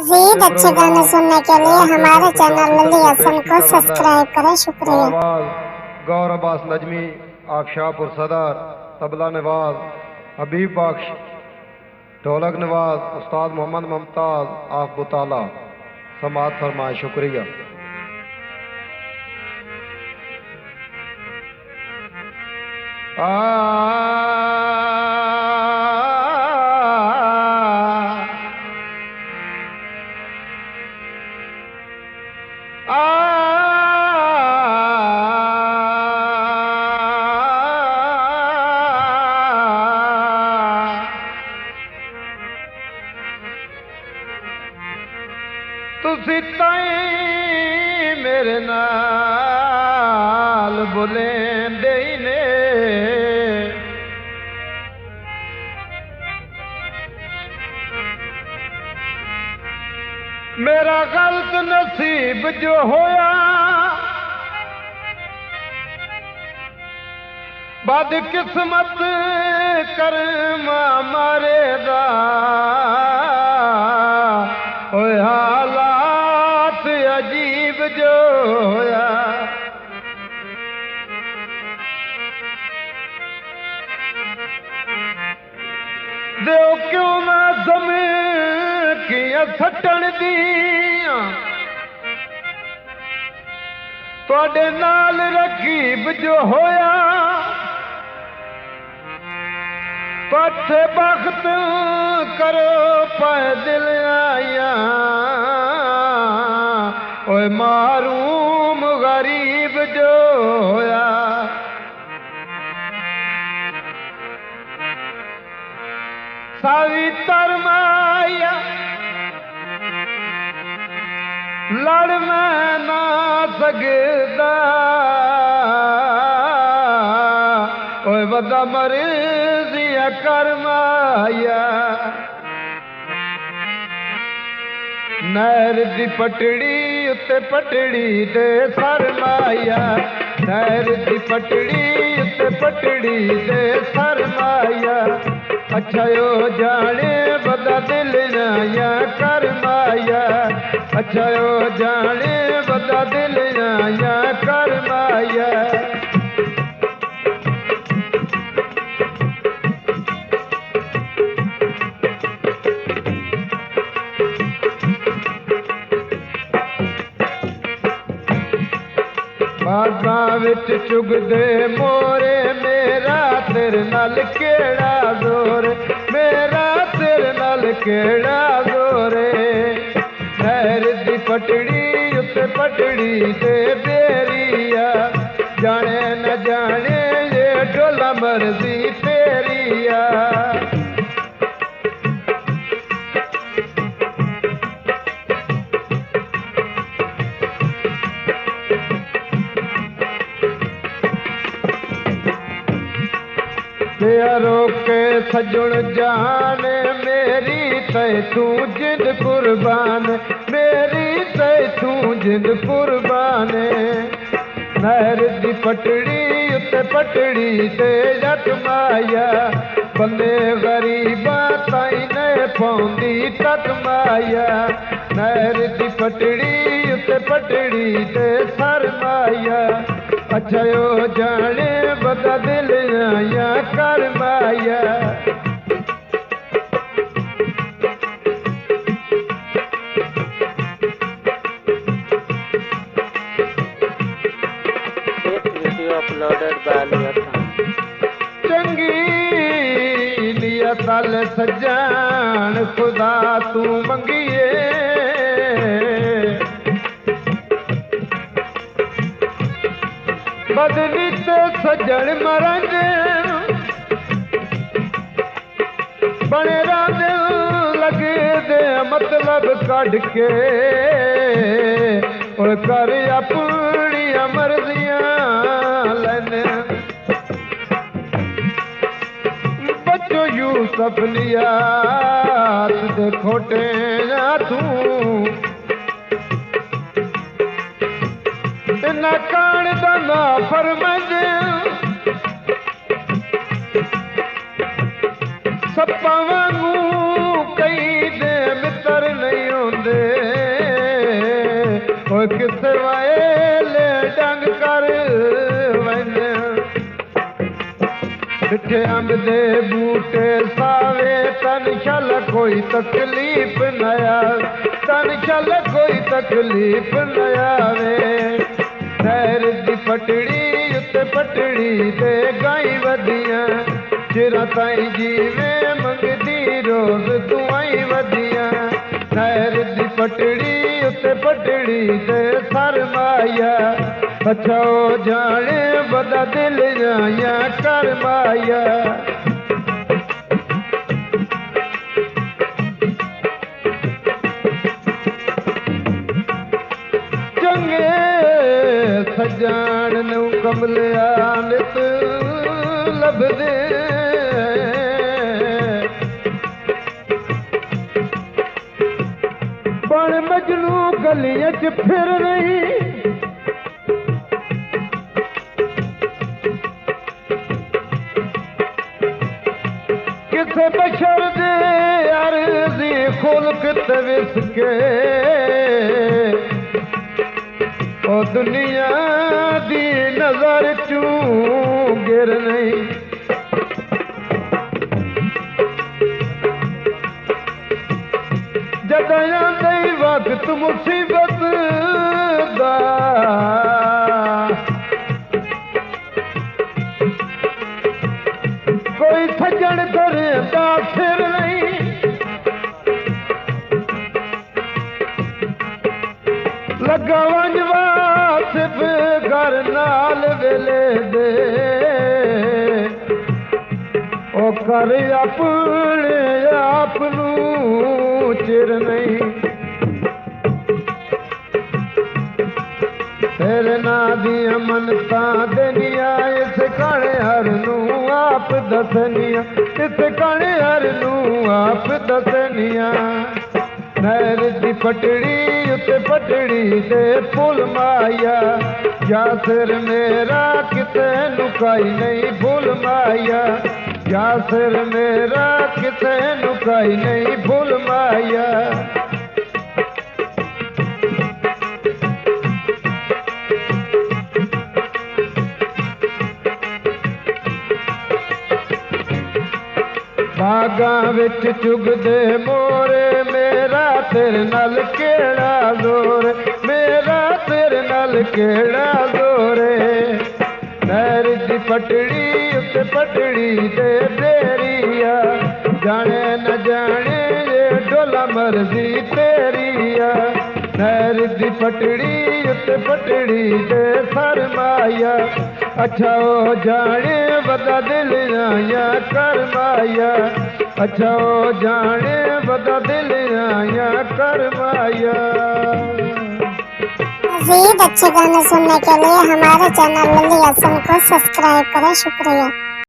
मजीद अच्छे गाने सुनने के लिए हमारे चैनल लली हसन को सब्सक्राइब करें। शुक्रिया। गौर अब्बास नजमी, आफशापुर सदर, तबला नवाज हबीब बख्श, ढोलक नवाज उस्ताद मोहम्मद मुमताज आफ बुताला, समात फरमाए। शुक्रिया। तुसी ताई मेरे नाल बुलेंदे ही ने, मेरा गलत नसीब जो होया बद किस्मत कर्मा मारे दा हालात अजीब जो होया। दो क्यों ना ज़मीन किया सटण दिया तुहाडे नाल रकीब जो होया, पथे बख्त करो पै दिल आया ओए मारूम गरीब जो होया। सावी तरमाया लड़ मैं ना सकदा ओए वदा मर्जिया करमाया। नहर दी पटड़ी उत्ते पटड़ी दे सरमाया, नहर दी पटड़ी उत्ते पटड़ी दे सरमाया। अच्छा यो जाने बदा दिल नाया करमाया, अच्छा यो जाने बदा दिल नाया करमाया। बागां विच चुगदे मोरे मेरा तेरे नाल केड़ा जोर, मेरा तेरे नाल केड़ा जोरे। नहर दी पटड़ी उत्ते पटड़ी दे बेरिया जाने न जाने ये डोला मर्जी तेरिया। रोके सजुण जाने मेरी तै तू जिंद कुर्बान, मेरी तै तू जिंद कुर्बान। नहर दी पटड़ी उत्ते पटड़ी ते जट माया बंदे गरीबा ताई ने पौंदी तक माया। नहर दी पटड़ी उत्ते पटड़ी ते सरमाया। अच्छा यो जाने बदा दिल आया करमाया। चंगी नियत नाल सजान खुदा तू मंगिए, बदली ते सजन मरंज बने रांदे लगे दे मतलब कढ़ के और कर अपनी मर्जियां लैने। बच्चो यूसुफ नियात दे खोटे ना तू ना कान दा ना फरमंद सप्पा वांगू कई दे मित्र नहीं होंदे ओ किस वेले डंग कर वंज मिठे अंब दे बूटे सावे तन छल कोई तकलीफ न आवे तन छल कोई तकलीफ न आवे नहर दी पटड़ी उत्ते पटड़ी दे गाई वदियां चिरा ताई जीवे मंगदी रोज दुआई वदियां नहर दी पटड़ी उत्ते पटड़ी दे सरमाया बचाओ जाने बदा दिल जाया कर माया चंगे सजान नू कमलिया नित लभदे बण मजनू गलियां च फिर रही किसे बशर दे अर्जी खुल्क तविस के ओ दुनिया दी नजर चू गिर नहीं जदया दई वक्त मुसीबत दा कोई सज्जन करता फिर नहीं लगा वंजवा सिर्फ घर नाल वेले दे ओ कर अपने आप नू चिर नहीं तेरे ना दिया मनता देनिया इस काने हर नू आप दसनिया इस काने हर नू आप दसनिया नहर दी पटड़ी उत्ते पटड़ी दे पुल माया या सिर मेरा किते नुकाई नहीं भूल माया या सिर मेरा किते नुकाई नहीं भूल माया बागा विच चुगदे मोरे मेरा तेरे नाल केड़ा जोर मेरा तेरे नाल केड़ा जोरे नहर दी पटड़ी उत्ते पटड़ी दे तेरिया जाने न जाने ये डोला मर्जी तेरिया नहर दी पटड़ी उत्ते पटड़ी दे सरमाया अच्छा ओ जाने बदा दिल आया कर माया अच्छा ओ जाने बदा दिल आया कर माया। मज़ीद अच्छे गाने सुनने के लिए हमारे चैनल लल्ली हसन को सब्सक्राइब करें। शुक्रिया।